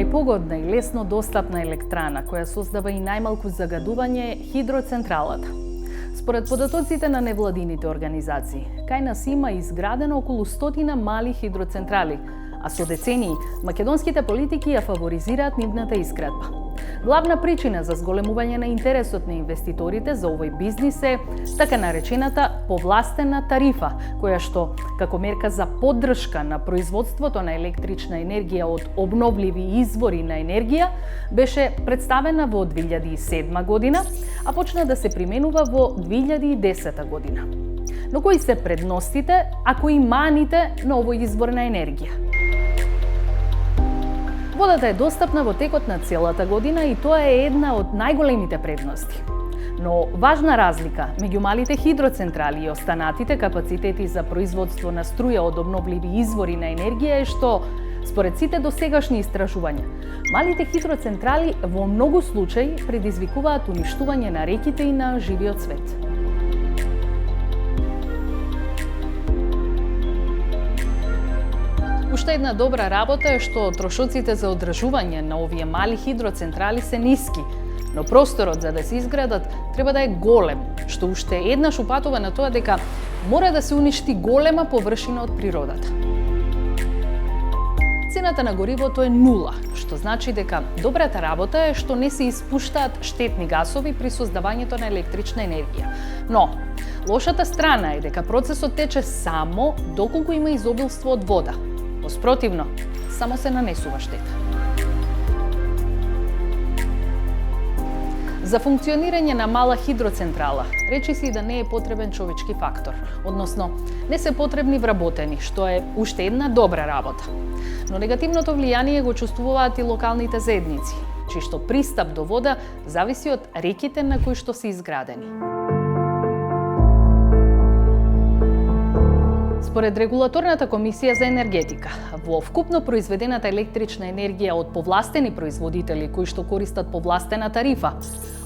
најпогодна и лесно достапна електрана која создава и најмалку загадување е хидроцентралата. Според податоците на невладините организации, кај нас има изградено околу 100 мали хидроцентрали, а со децении македонските политики ја фаворизираат нивната изградба. Главна причина за зголемување на интересот на инвеститорите за овој бизнис е така наречената повластена тарифа, која што, како мерка за поддршка на производството на електрична енергија од обновливи извори на енергија, беше представена во 2007 година, а почна да се применува во 2010 година. Но кои се предностите, ако и маните на овој извор на енергија? Водата е достапна во текот на целата година и тоа е една од најголемите предности. Но важна разлика меѓу малите хидроцентрали и останатите капацитети за производство на струја од обновливи извори на енергија е што, според сите досегашни истражувања, малите хидроцентрали во многу случаи предизвикуваат уништување на реките и на живиот свет. Уште една добра работа е што трошоците за одржување на овие мали хидроцентрали се ниски, но просторот за да се изградат треба да е голем, што уште еднаш упатува на тоа дека мора да се уништи голема површина од природата. Цената на горивото е нула, што значи дека добрата работа е што не се испуштаат штетни гасови при создавањето на електрична енергија. Но, лошата страна е дека процесот тече само доколку има изобилство од вода. Спротивно, само се нанесува штета. За функционирање на мала хидроцентрала, речи си да не е потребен човечки фактор, односно не се потребни вработени, што е уште една добра работа. Но негативното влијание го чувствуваат и локалните заедници, чиј што пристап до вода зависи од реките на кои што се изградени. Според Регулаторната комисија за енергетика, во вкупно произведената електрична енергија од повластени производители кои што користат повластена тарифа,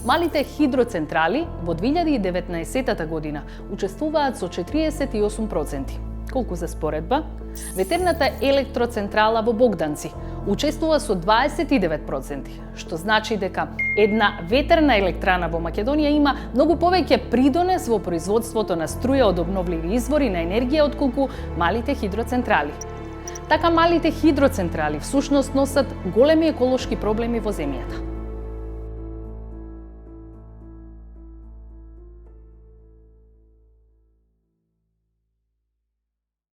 малите хидроцентрали во 2019 година учествуваат со 48%. Колку за споредба? Ветерната електроцентрала во Богданци учествува со 29%, што значи дека една ветерна електрана во Македонија има многу повеќе придонес во производството на струја од обновливи извори на енергија отколку малите хидроцентрали. Така малите хидроцентрали всушност носат големи еколошки проблеми во земјата.